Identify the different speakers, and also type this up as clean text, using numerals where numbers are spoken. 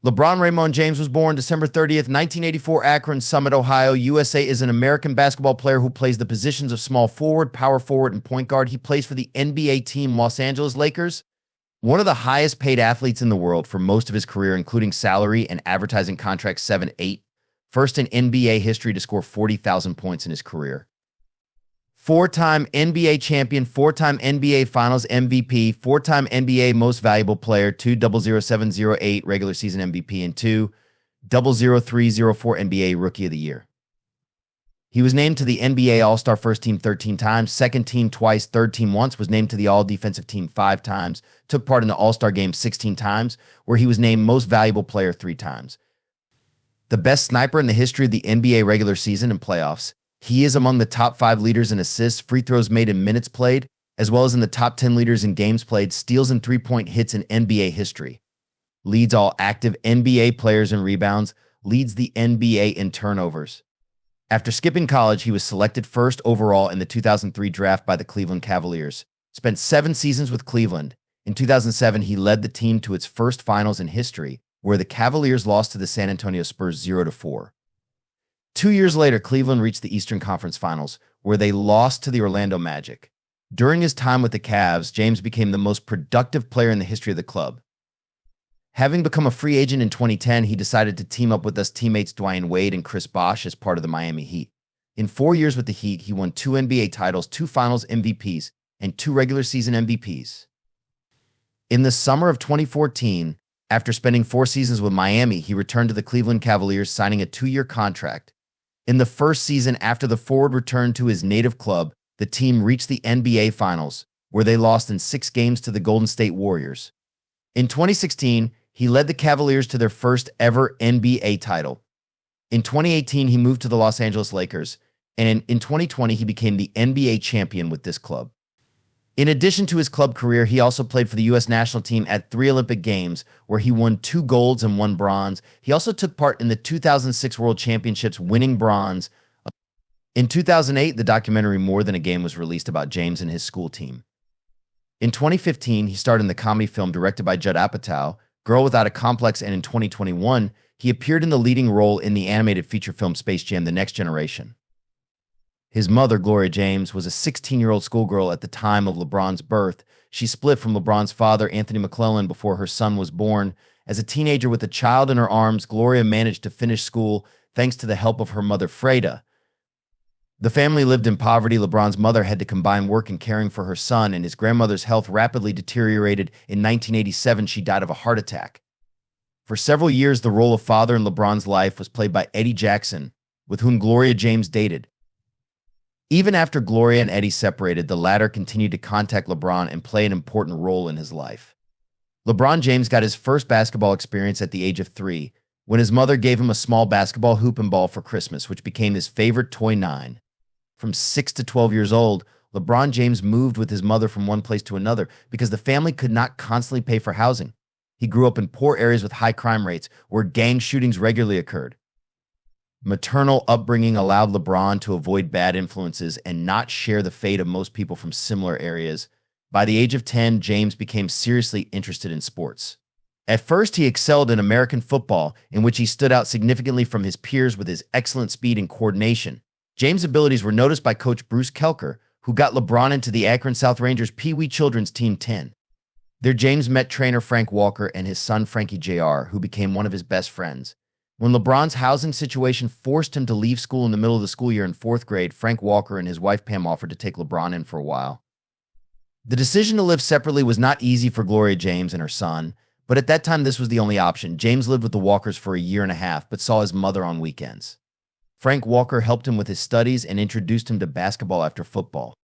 Speaker 1: LeBron Raymone James was born December 30th, 1984, Akron, Summit, Ohio, USA, is an American basketball player who plays the positions of small forward, power forward, and point guard. He plays for the NBA team Los Angeles Lakers, one of the highest paid athletes in the world for most of his career, including salary and advertising contracts 7-8. First in NBA history to score 40,000 points in his career. Four-time NBA champion, four-time NBA Finals MVP, four-time NBA Most Valuable Player, 2 00708 regular season MVP, and 2 00304 NBA Rookie of the Year. He was named to the NBA All-Star First Team 13 times, Second Team twice, Third Team once, was named to the All-Defensive Team 5 times, took part in the All-Star Game 16 times, where he was named Most Valuable Player 3 times. The best sniper in the history of the NBA regular season and playoffs. He is among the top 5 leaders in assists, free throws made, and minutes played, as well as in the top 10 leaders in games played, steals, and three-point hits in NBA history. Leads all active NBA players in rebounds, leads the NBA in turnovers. After skipping college, he was selected first overall in the 2003 draft by the Cleveland Cavaliers. Spent 7 seasons with Cleveland. In 2007, he led the team to its first finals in history, where the Cavaliers lost to the San Antonio Spurs 0-4. 2 years later, Cleveland reached the Eastern Conference Finals, where they lost to the Orlando Magic. During his time with the Cavs, James became the most productive player in the history of the club. Having become a free agent in 2010, he decided to team up with us teammates Dwayne Wade and Chris Bosh as part of the Miami Heat. In 4 years with the Heat, he won 2 NBA titles, 2 Finals MVPs, and 2 regular season MVPs. In the summer of 2014, after spending 4 seasons with Miami, he returned to the Cleveland Cavaliers, signing a 2-year contract. In the first season after the forward returned to his native club, the team reached the NBA Finals, where they lost in 6 games to the Golden State Warriors. In 2016, he led the Cavaliers to their first ever NBA title. In 2018, he moved to the Los Angeles Lakers, and in 2020, he became the NBA champion with this club. In addition to his club career, he also played for the U.S. national team at 3 Olympic Games, where he won 2 golds and 1 bronze. He also took part in the 2006 World Championships, winning bronze. In 2008, the documentary More Than a Game was released about James and his school team. In 2015, he starred in the comedy film directed by Judd Apatow, Girl Without a Complex, and in 2021, he appeared in the leading role in the animated feature film Space Jam: The Next Generation. His mother, Gloria James, was a 16-year-old schoolgirl at the time of LeBron's birth. She split from LeBron's father, Anthony McClellan, before her son was born. As a teenager with a child in her arms, Gloria managed to finish school thanks to the help of her mother, Freda. The family lived in poverty. LeBron's mother had to combine work and caring for her son, and his grandmother's health rapidly deteriorated. In 1987, she died of a heart attack. For several years, the role of father in LeBron's life was played by Eddie Jackson, with whom Gloria James dated. Even after Gloria and Eddie separated, the latter continued to contact LeBron and play an important role in his life. LeBron James got his first basketball experience at the age of 3, when his mother gave him a small basketball hoop and ball for Christmas, which became his favorite toy 9. From 6 to 12 years old, LeBron James moved with his mother from one place to another because the family could not constantly pay for housing. He grew up in poor areas with high crime rates, where gang shootings regularly occurred. Maternal upbringing allowed LeBron to avoid bad influences and not share the fate of most people from similar areas. By the age of 10, James became seriously interested in sports. At first, he excelled in American football, in which he stood out significantly from his peers with his excellent speed and coordination. James' abilities were noticed by coach Bruce Kelker, who got LeBron into the Akron South Rangers Pee Wee Children's Team 10. There, James met trainer Frank Walker and his son Frankie Jr., who became one of his best friends. When LeBron's housing situation forced him to leave school in the middle of the school year in 4th grade, Frank Walker and his wife Pam offered to take LeBron in for a while. The decision to live separately was not easy for Gloria James and her son, but at that time this was the only option. James lived with the Walkers for a year and a half, but saw his mother on weekends. Frank Walker helped him with his studies and introduced him to basketball after football.